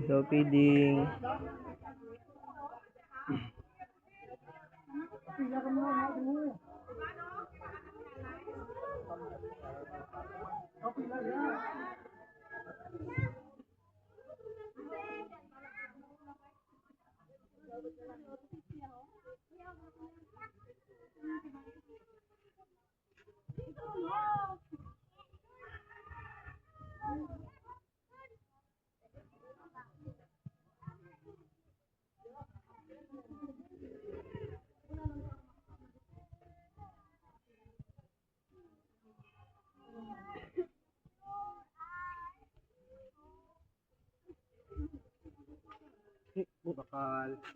So, feeding.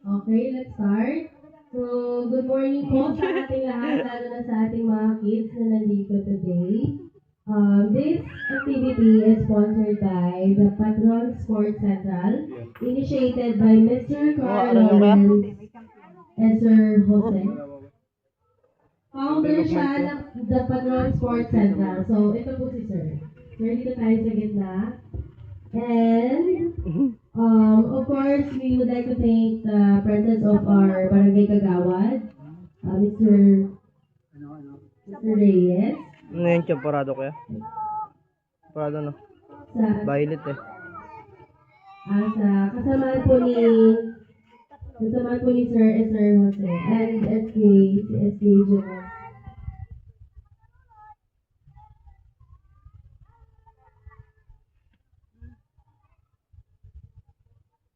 Okay, let's start. So, good morning po sa ating lahat, lalo na sa ating mga kids na nandito today. This activity is sponsored by the Patron Sports Central, initiated by Mr. Carl Lawrence and Sir Jose. Founder siya ng the Patron Sports Central. So, ito po si Sir. Sir, dito tayo sa gitna. And, of course, we would like to thank the presence of our Barangay Kagawad, Mr. Reyes. Ano yung champorado kaya? Champorado no? Sa, Violet eh. sa kasamaan po ni Sir is Sir Jose and si SK Junior.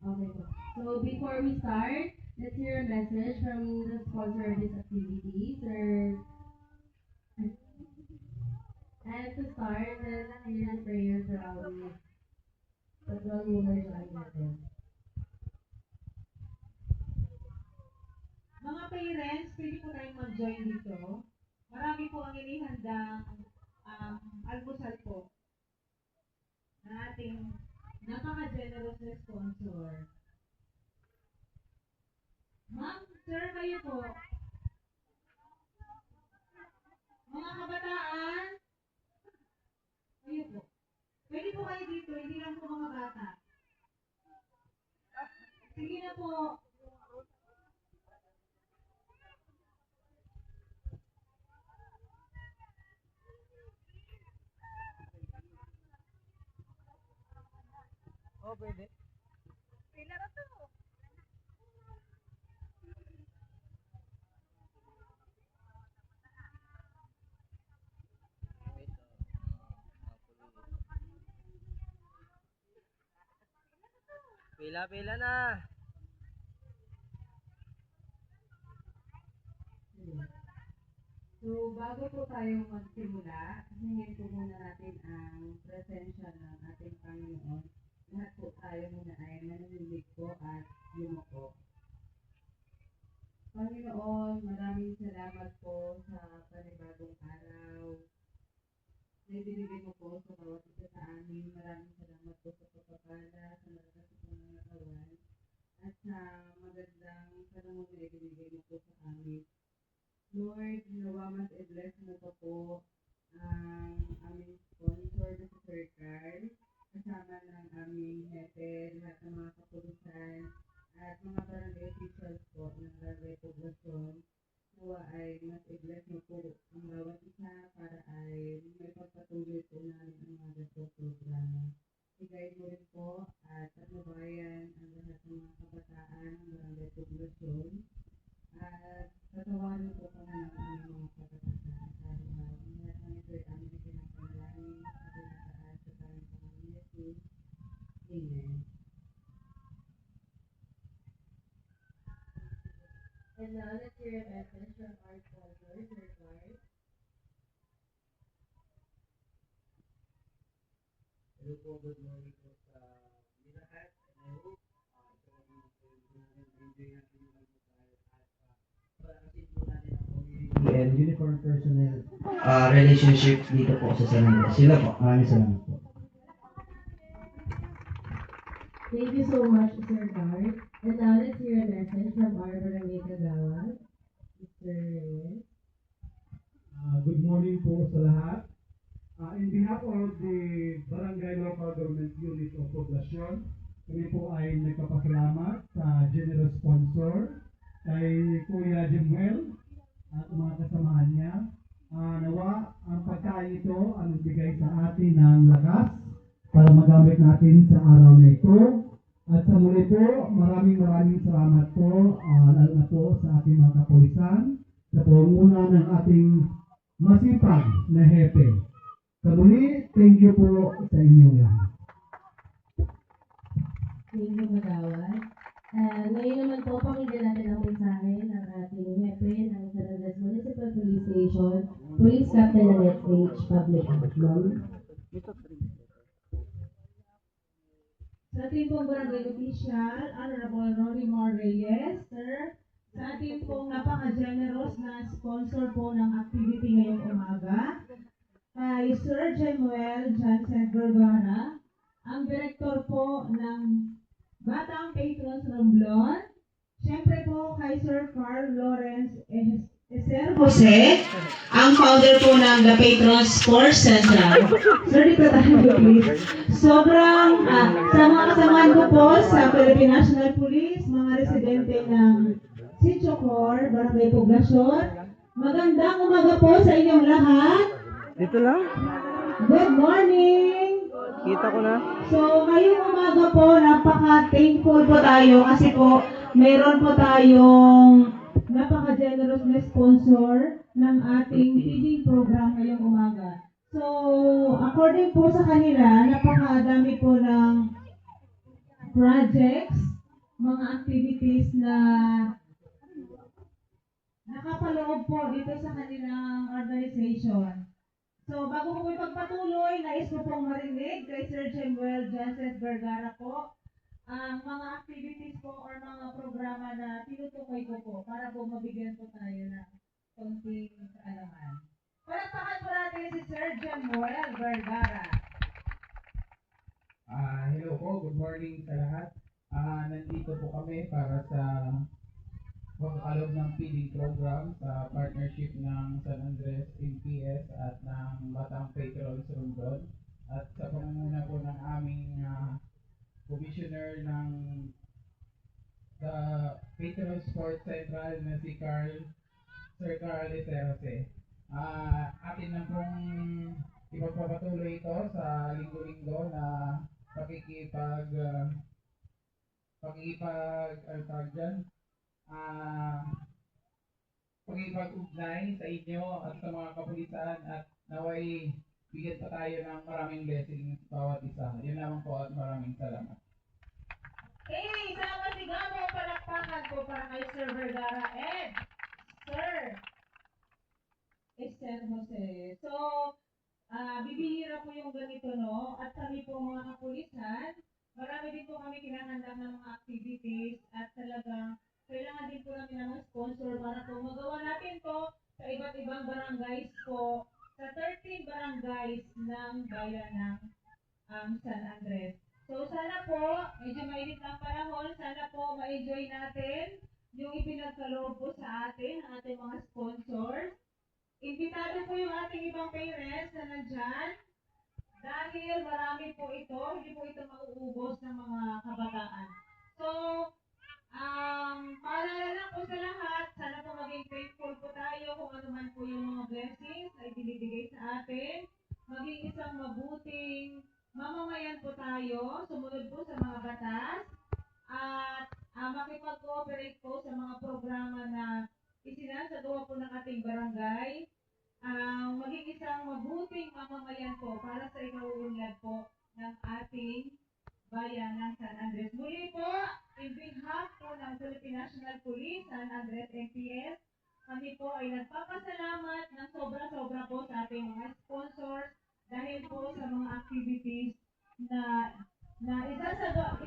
Okay. So before we start, let's hear a message from the sponsor of this activity, Sir. And to start, let's hear a prayer from Patron Women natin. Mga parents, pwede po tayong mag-join dito. Marami po ang inihandang almusal po na ating napaka-generous na sponsor. Ma'am, sir, kayo po. Mga kabataan, kayo po. Pwede po kayo dito, hindi lang po mga bata. Sige na po. Oh, pwede. Pila na to. Pila na. So, bago po tayo magsimula, hingin po muna natin ang presensya ng ating Panginoon. Lahat po tayo muna ay manunubig po at yumuko. Panginoon, maraming salamat po sa panibagong araw. Naibibigay mo po sa bawat isa sa amin. Maraming salamat po sa pagpapala, sa malakas sa pangangatawan, at sa magandang panahon na ibibigay mo po sa amin. Lord, nawa mas i-bless mo pa po ang aming sponsor na si Sir Carl, kasama ng aming hepe, lahat ng mga kapulisan, at mga barangay officials po ng barangay poblasyon. Nawa ay mas i-bless mo po ang bawat isa para ay may pagpatuloy po namin ang mga ganitong programa. I-guide mo rin po at patnubayan ang lahat ng mga kabataan ng barangay poblasyon. At patawarin po kami ng aming mga pagkakasaan sa araw. Lahat ng ito ay aming pinapanalangin at pinataas sa tayong Panginoon Yesus. Amen. And now, let's hear a message from our sponsor, Sir Clark. Hello po, good morning po sa lahat. And I hope enjoy natin yung almusal at palakasin po natin ang community and uniform personnel relationship dito po sa San Andres. Sila po, maraming salamat po. Thank you so much, Sir Clark. And now, let's hear a message from our Barangay Kagawad, Mr. Reyes. Good morning po sa lahat. behalf of the Barangay Local Government Unit of Poblacion, kami po ay nagpapasalamat sa generous sponsor kay Kuya Jemuel at mga kasamahan niya. Nawa ang pagkain ito ang nagbigay sa atin ng lakas para magamit natin sa araw na ito. At sa muli po, maraming salamat po, lalo na po sa ating mga kapulisan, sa pangunguna ng ating masipag na hepe. Sa muli, thank you po sa inyong lahat. Thank you, Magawad. Ngayon naman po, pakinggan natin ang mensahe ng ating hepe ng San Andres Municipal Police Station, Police Captain Annette H. Public Ma'am. Sa ating pong barangay official, Honorable Ronnie Mar Reyes, sir, sa ating pong napaka-generous na sponsor po ng activity ngayong umaga, kay Sir Jemuel Jansen Vergara, ang director po ng Batang Patrons Romblon, siyempre po kay Sir Carl Lawrence Eser Jose, ang founder po ng The Patrons Sports Central. Sir, dito tayo please. Sobrang, sa mga kasamahan ko po sa Philippine National Police, mga residente ng Sitio Cor, Barangay Poblacion, magandang umaga po sa inyong lahat. Dito lang. Good morning! Kita ko na. So, ngayong umaga po, napaka-thankful po tayo kasi po, meron po tayong napaka-generous na sponsor ng ating feeding program ngayong umaga. So, according po sa kanila, napakadami po ng projects, mga activities na nakapaloob po dito sa kanilang organization. So, bago ko ipagpatuloy, nais ko pong marinig kay Sir Jemuel Jansen Vergara po ang mga activities po or mga programa na tinutukoy ko po para po mabigyan po tayo ng konting kaalaman. Palakpakan po natin si Sir Jemuel Vergara. Hello po, good morning sa lahat. Nandito po kami para sa pagkakalob ng feeding program sa partnership ng San Andres MPS at ng Batang Patrons Romblon at sa pangunguna po ng aming commissioner ng the Patrons Sports Central na si Sir Carl Eser. Atin na pong ipagpapatuloy ito sa linggo-linggo na pakikipag-ugnay sa inyo at sa mga kapulisan at naway bigyan pa tayo ng maraming blessings bawat isa. Yun naman po at maraming salamat. Hey, isang masigabong palakpakan po para kay Sir Vergara and Sir Esther Jose. So, bibihira po yung ganito, no? At kami po mga kapulisan, marami din po kami kinahanda ng mga activities at talagang kailangan din po namin ng mga sponsor para po magawa natin to sa iba't ibang barangays po, sa 13 barangays ng bayan ng San Andres. So sana po, medyo mainit ang panahon, sana po ma-enjoy natin yung ipinagkaloob po sa atin, ang ating mga sponsors. Imbitado po yung ating ibang parents na nandyan dahil marami po ito, hindi po ito mauubos ng mga kabataan. So, paalala lang po sa lahat, sana po maging thankful po tayo kung ano man po yung mga blessings na ibinibigay sa atin. Maging isang mabuting mamamayan po tayo, sumunod po sa mga batas, at makipag-cooperate po sa mga programa na isinasagawa po ng ating barangay. Maging isang mabuting mamamayan po para sa ikauunlad po ng ating bayan ng San Andres. Muli po, in behalf po ng Philippine National Police, San Andres MPS, kami po ay nagpapasalamat ng sobra-sobra po sa ating mga sponsors dahil po sa mga activities na isasagawa